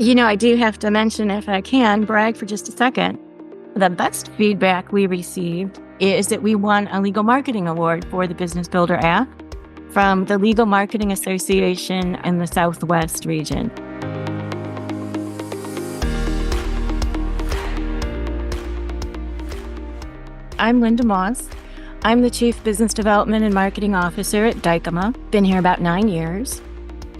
I do have to mention, if I can, brag for just a second. The best feedback we received is that we won a legal marketing award for the Business Builder app from the Legal Marketing Association in the Southwest region. I'm Linda Moss. I'm the Chief Business Development and Marketing Officer at Dykema. Been here about 9 years.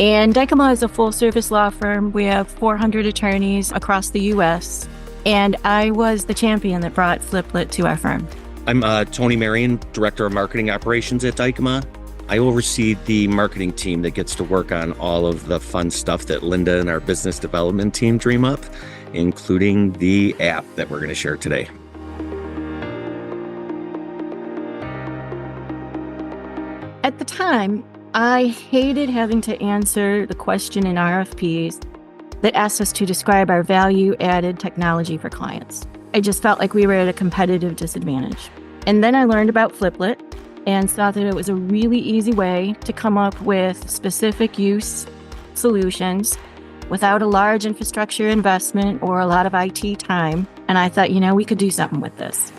And Dykema is a full-service law firm. We have 400 attorneys across the U.S., and I was the champion that brought Fliplet to our firm. I'm Tony Marion, Director of Marketing Operations at Dykema. I oversee the marketing team that gets to work on all of the fun stuff that Linda and our business development team dream up, including the app that we're going to share today. At the time, I hated having to answer the question in RFPs that asked us to describe our value-added technology for clients. I just felt like we were at a competitive disadvantage. And then I learned about Fliplet and saw that it was a really easy way to come up with specific use solutions without a large infrastructure investment or a lot of IT time. And I thought, we could do something with this.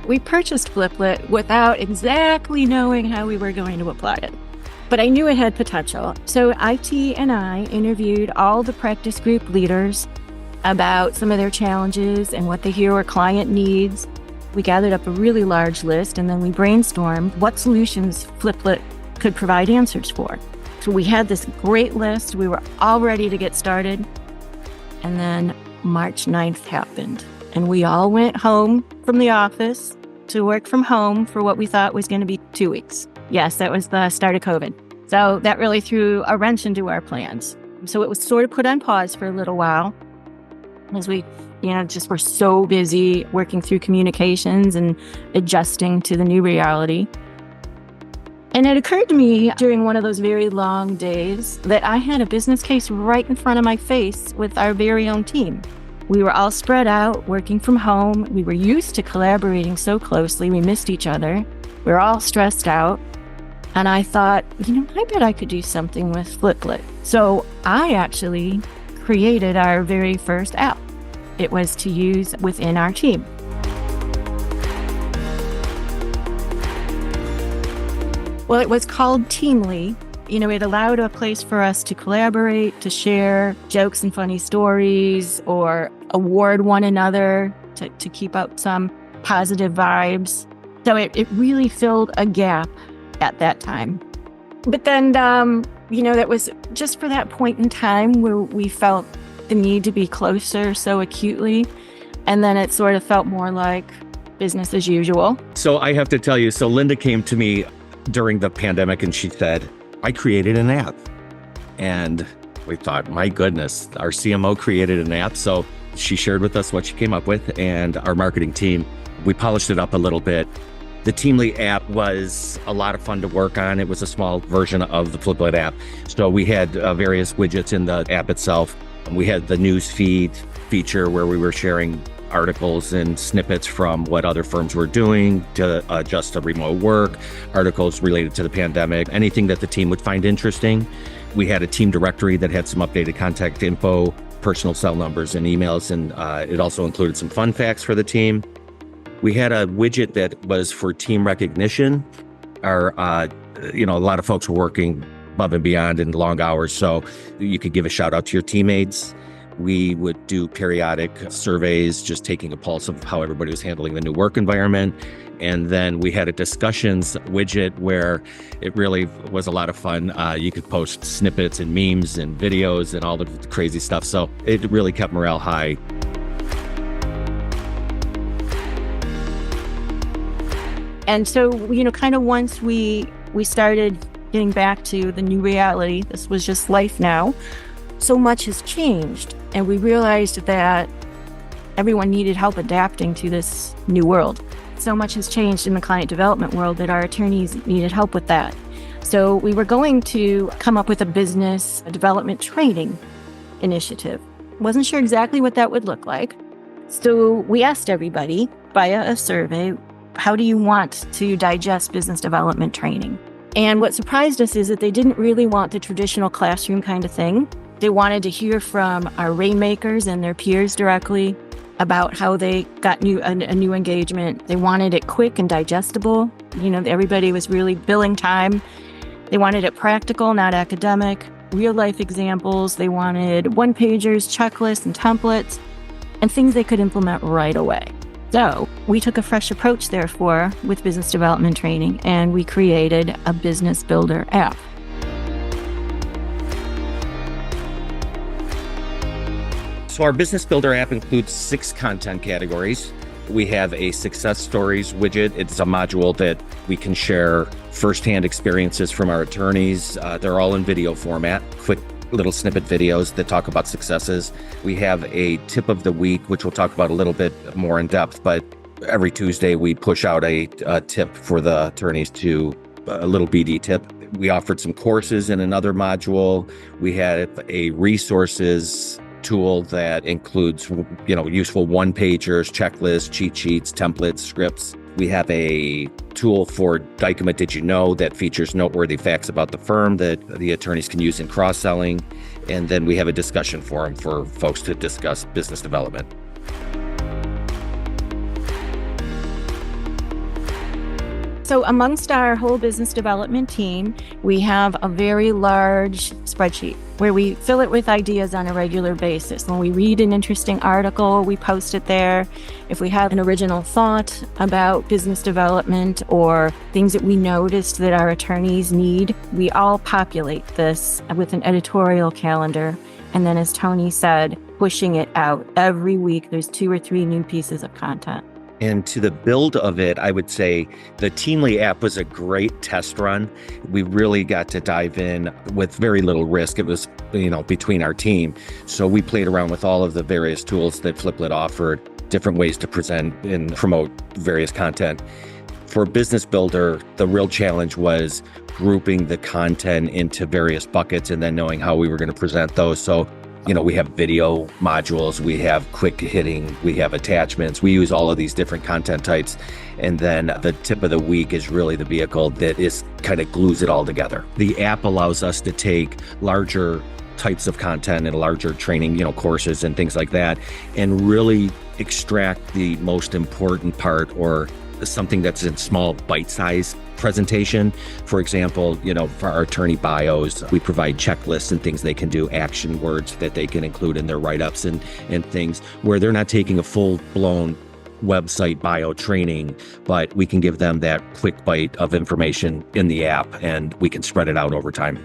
We purchased Fliplet without exactly knowing how we were going to apply it. But I knew it had potential. So IT and I interviewed all the practice group leaders about some of their challenges and what they hear our client needs. We gathered up a really large list, and then we brainstormed what solutions Fliplet could provide answers for. So we had this great list. We were all ready to get started. And then March 9th happened. And we all went home from the office to work from home for what we thought was going to be 2 weeks. Yes, that was the start of COVID. So that really threw a wrench into our plans. So it was sort of put on pause for a little while as we, just were so busy working through communications and adjusting to the new reality. And it occurred to me during one of those very long days that I had a business case right in front of my face with our very own team. We were all spread out, working from home. We were used to collaborating so closely. We missed each other. We were all stressed out. And I thought, I bet I could do something with Fliplet. So I actually created our very first app. It was to use within our team. Well, it was called Teamly. It allowed a place for us to collaborate, to share jokes and funny stories, or award one another to keep up some positive vibes. So it really filled a gap at that time. But then, that was just for that point in time where we felt the need to be closer so acutely. And then it sort of felt more like business as usual. So I have to tell you, Linda came to me during the pandemic and she said, I created an app. And we thought, my goodness, our CMO created an app. So she shared with us what she came up with, and our marketing team, we polished it up a little bit. The Teamly app was a lot of fun to work on. It was a small version of the Fliplet app. So we had various widgets in the app itself. We had the news feed feature where we were sharing articles and snippets from what other firms were doing to adjust to remote work, articles related to the pandemic, anything that the team would find interesting. We had a team directory that had some updated contact info, personal cell numbers and emails, and it also included some fun facts for the team. We had a widget that was for team recognition. A lot of folks were working above and beyond in long hours, so you could give a shout out to your teammates. We would do periodic surveys, just taking a pulse of how everybody was handling the new work environment. And then we had a discussions widget where it really was a lot of fun. You could post snippets and memes and videos and all the crazy stuff. So it really kept morale high. And so, kind of once we started getting back to the new reality, this was just life now, so much has changed. And we realized that everyone needed help adapting to this new world. So much has changed in the client development world that our attorneys needed help with that. So we were going to come up with a business development training initiative. Wasn't sure exactly what that would look like. So we asked everybody via a survey, how do you want to digest business development training? And what surprised us is that they didn't really want the traditional classroom kind of thing. They wanted to hear from our rainmakers and their peers directly about how they got a new engagement. They wanted it quick and digestible. Everybody was really billing time. They wanted it practical, not academic, real life examples. They wanted one-pagers, checklists, and templates, and things they could implement right away. So we took a fresh approach, therefore, with business development training, and we created a business builder app. So our business builder app includes 6 content categories. We have a success stories widget. It's a module that we can share firsthand experiences from our attorneys. They're all in video format, quick little snippet videos that talk about successes. We have a tip of the week, which we'll talk about a little bit more in depth, but every Tuesday we push out a tip for the attorneys a little BD tip. We offered some courses in another module. We had a resources tool that includes, useful one-pagers, checklists, cheat sheets, templates, scripts. We have a tool for Dykema Did You Know that features noteworthy facts about the firm that the attorneys can use in cross-selling. And then we have a discussion forum for folks to discuss business development. So amongst our whole business development team, we have a very large spreadsheet where we fill it with ideas on a regular basis. When we read an interesting article, we post it there. If we have an original thought about business development or things that we noticed that our attorneys need, we all populate this with an editorial calendar. And then, as Tony said, pushing it out every week. There's 2 or 3 new pieces of content. And to the build of it, I would say the Teamly app was a great test run. We really got to dive in with very little risk. It was, between our team. So we played around with all of the various tools that Fliplet offered, different ways to present and promote various content. For Business Builder, the real challenge was grouping the content into various buckets and then knowing how we were going to present those. So we have video modules, we have quick hitting, we have attachments. We use all of these different content types. And then the tip of the week is really the vehicle that is kind of glues it all together. The app allows us to take larger types of content and larger training, courses and things like that, and really extract the most important part or something that's in small bite-sized presentation. For example, for our attorney bios, we provide checklists and things they can do, action words that they can include in their write-ups and things where they're not taking a full-blown website bio training, but we can give them that quick bite of information in the app and we can spread it out over time.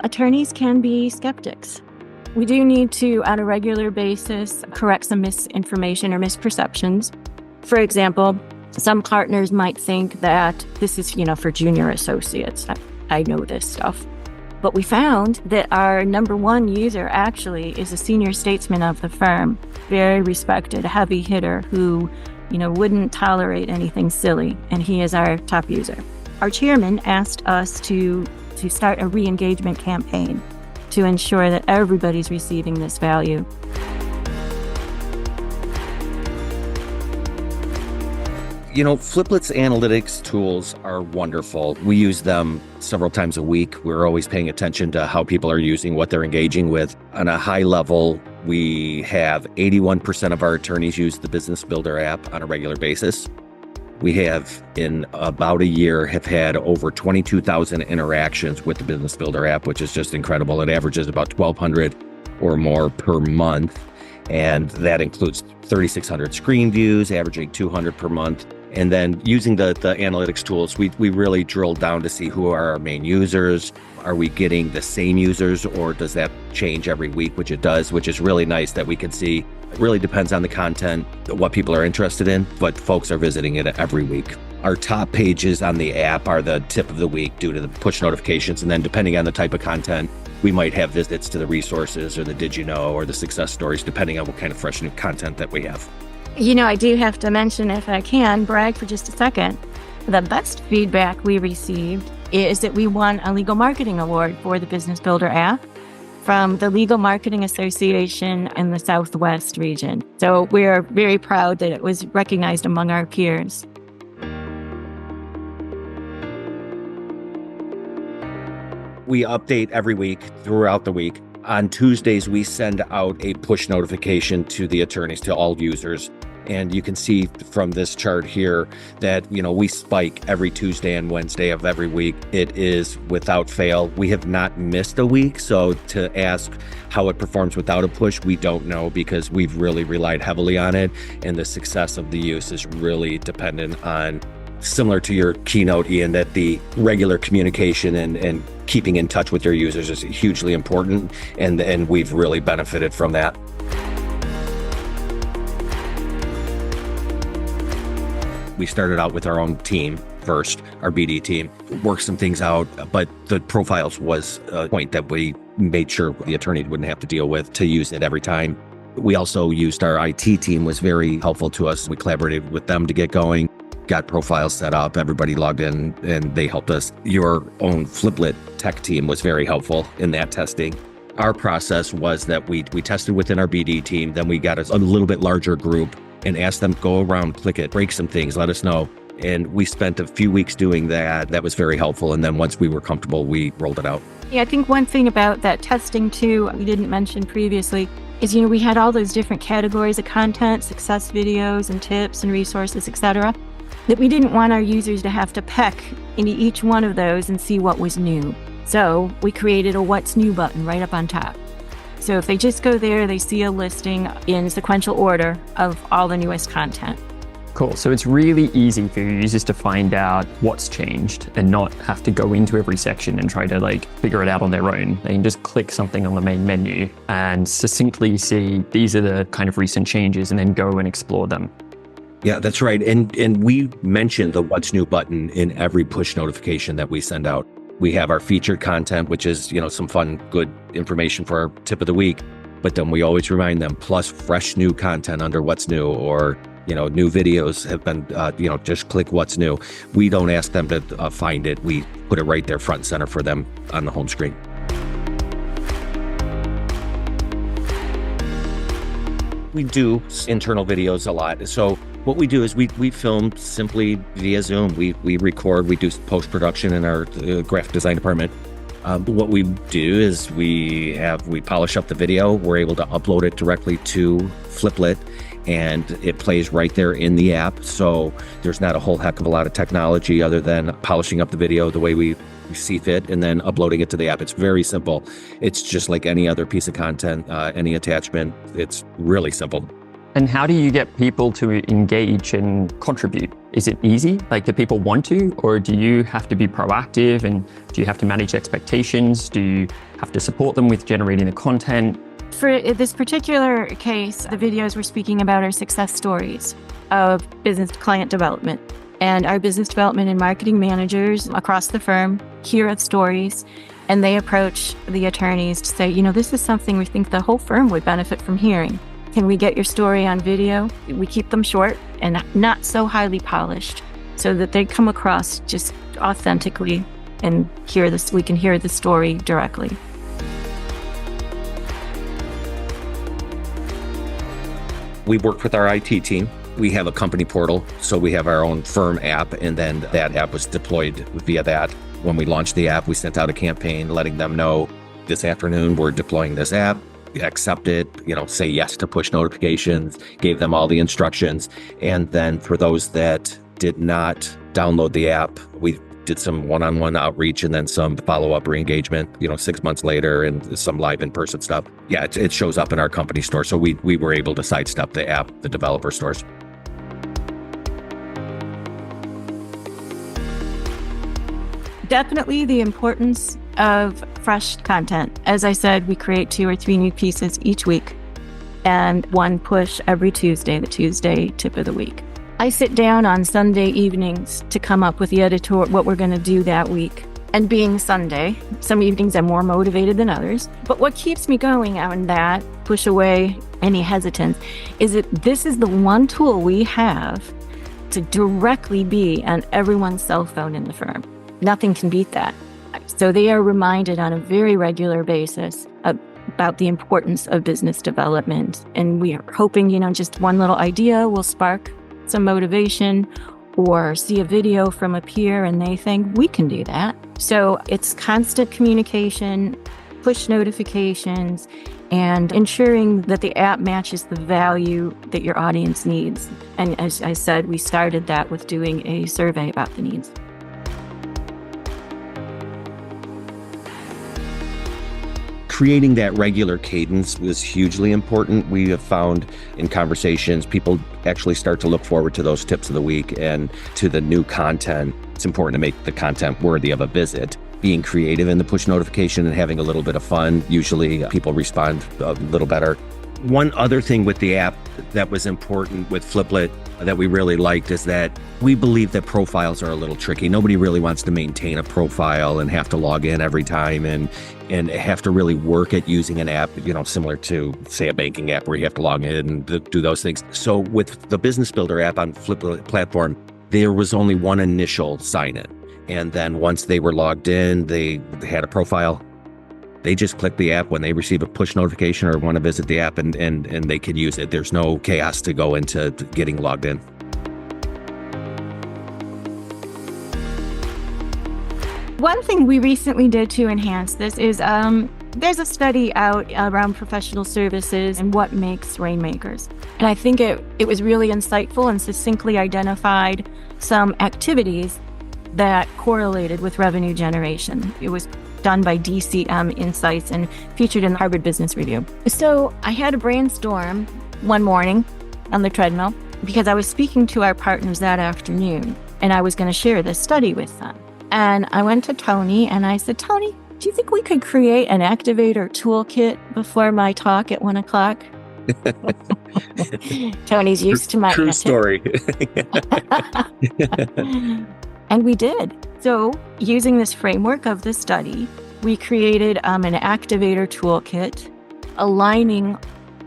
Attorneys can be skeptics. We do need to, on a regular basis, correct some misinformation or misperceptions. For example, some partners might think that this is, for junior associates. I know this stuff. But we found that our number 1 user actually is a senior statesman of the firm, very respected, heavy hitter who, wouldn't tolerate anything silly. And he is our top user. Our chairman asked us to start a re-engagement campaign to ensure that everybody's receiving this value. Fliplet's analytics tools are wonderful. We use them several times a week. We're always paying attention to how people are using, what they're engaging with. On a high level, we have 81% of our attorneys use the Business Builder app on a regular basis. We have, in about a year, have had over 22,000 interactions with the Business Builder app, which is just incredible. It averages about 1,200 or more per month. And that includes 3,600 screen views, averaging 200 per month. And then using the analytics tools, we really drilled down to see who are our main users. Are we getting the same users, or does that change every week, which it does, which is really nice that we can see. It really depends on the content, what people are interested in, but folks are visiting it every week. Our top pages on the app are the tip of the week due to the push notifications. And then depending on the type of content, we might have visits to the resources or the Did You Know or the success stories, depending on what kind of fresh new content that we have. I do have to mention, if I can, brag for just a second. The best feedback we received is that we won a legal marketing award for the Business Builder app from the Legal Marketing Association in the Southwest region. So we are very proud that it was recognized among our peers. We update every week throughout the week. On Tuesdays, we send out a push notification to the attorneys, to all users. And you can see from this chart here that, we spike every Tuesday and Wednesday of every week. It is without fail. We have not missed a week. So to ask how it performs without a push, we don't know, because we've really relied heavily on it. And the success of the use is really dependent on, similar to your keynote, Ian, that the regular communication and keeping in touch with your users is hugely important. And we've really benefited from that. We started out with our own team first, our BD team, worked some things out, but the profiles was a point that we made sure the attorney wouldn't have to deal with to use it every time. We also used our IT team, was very helpful to us. We collaborated with them to get going, got profiles set up, everybody logged in, and they helped us. Your own Fliplet tech team was very helpful in that testing. Our process was that we tested within our BD team, then we got a little bit larger group and asked them, go around, click it, break some things, let us know. And we spent a few weeks doing that. That was very helpful. And then once we were comfortable, we rolled it out. Yeah, I think one thing about that testing too, we didn't mention previously, is, we had all those different categories of content, success videos and tips and resources, etc., that we didn't want our users to have to peck into each one of those and see what was new. So we created a what's new button right up on top. So if they just go there, they see a listing in sequential order of all the newest content. Cool. So it's really easy for your users to find out what's changed and not have to go into every section and try to figure it out on their own. They can just click something on the main menu and succinctly see these are the kind of recent changes and then go and explore them. Yeah, that's right. And we mentioned the what's new button in every push notification that we send out. We have our featured content, which is, some fun, good information for our tip of the week. But then we always remind them, plus fresh new content under what's new, or, new videos have been, just click what's new. We don't ask them to find it. We put it right there front and center for them on the home screen. We do internal videos a lot. So what we do is we film simply via Zoom. We record, we do post-production in our graphic design department. What we do is we polish up the video. We're able to upload it directly to Fliplet, and it plays right there in the app. So there's not a whole heck of a lot of technology other than polishing up the video the way we see fit and then uploading it to the app. It's very simple. It's just like any other piece of content, any attachment. It's really simple. And how do you get people to engage and contribute? Is it easy? Do people want to, or do you have to be proactive, and do you have to manage expectations? Do you have to support them with generating the content? For this particular case, the videos we're speaking about are success stories of business client development. And our business development and marketing managers across the firm hear the stories, and they approach the attorneys to say, this is something we think the whole firm would benefit from hearing. Can we get your story on video? We keep them short and not so highly polished so that they come across just authentically and we can hear the story directly. We worked with our IT team. We have a company portal, so we have our own firm app, and then that app was deployed via that. When we launched the app, we sent out a campaign letting them know this afternoon we're deploying this app. Accept it, say yes to push notifications, gave them all the instructions. And then for those that did not download the app, we did some one-on-one outreach and then some follow-up re-engagement, 6 months later, and some live in-person stuff. Yeah, it shows up in our company store. So we were able to sidestep the app, the developer stores. Definitely the importance of fresh content. As I said, we create 2 or 3 new pieces each week and one push every Tuesday, the Tuesday tip of the week. I sit down on Sunday evenings to come up with the what we're going to do that week. And being Sunday, some evenings I'm more motivated than others. But what keeps me going on that, push away any hesitance, is that this is the one tool we have to directly be on everyone's cell phone in the firm. Nothing can beat that. So they are reminded on a very regular basis of about the importance of business development. And we are hoping, just one little idea will spark some motivation, or see a video from a peer and they think we can do that. So it's constant communication, push notifications, and ensuring that the app matches the value that your audience needs. And as I said, we started that with doing a survey about the needs. Creating that regular cadence was hugely important. We have found in conversations, people actually start to look forward to those tips of the week and to the new content. It's important to make the content worthy of a visit. Being creative in the push notification and having a little bit of fun, usually people respond a little better. One other thing with the app that was important with Fliplet that we really liked is that we believe that profiles are a little tricky. Nobody really wants to maintain a profile and have to log in every time and have to really work at using an app, similar to, say, a banking app where you have to log in and do those things. So with the Business Builder app on Fliplet platform, there was only one initial sign-in. And then once they were logged in, they had a profile. They just click the app when they receive a push notification or want to visit the app and they can use it. There's no chaos to go into getting logged in. One thing we recently did to enhance this is there's a study out around professional services and what makes rainmakers. And I think it was really insightful and succinctly identified some activities that correlated with revenue generation. It was done by DCM Insights and featured in the Harvard Business Review. So I had a brainstorm one morning on the treadmill because I was speaking to our partners that afternoon and I was going to share this study with them. And I went to Tony and I said, Tony, do you think we could create an activator toolkit before my talk at 1:00? Tony's used to my true story. And we did. So using this framework of the study, we created an activator toolkit, aligning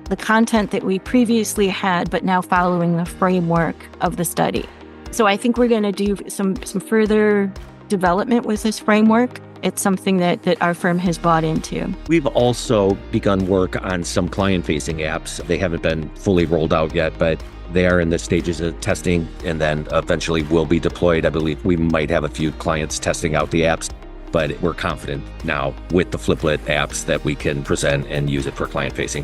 the content that we previously had, but now following the framework of the study. So I think we're going to do some further development with this framework. It's something that our firm has bought into. We've also begun work on some client-facing apps. They haven't been fully rolled out yet, but they are in the stages of testing and then eventually will be deployed. I believe we might have a few clients testing out the apps, but we're confident now with the Fliplet apps that we can present and use it for client-facing.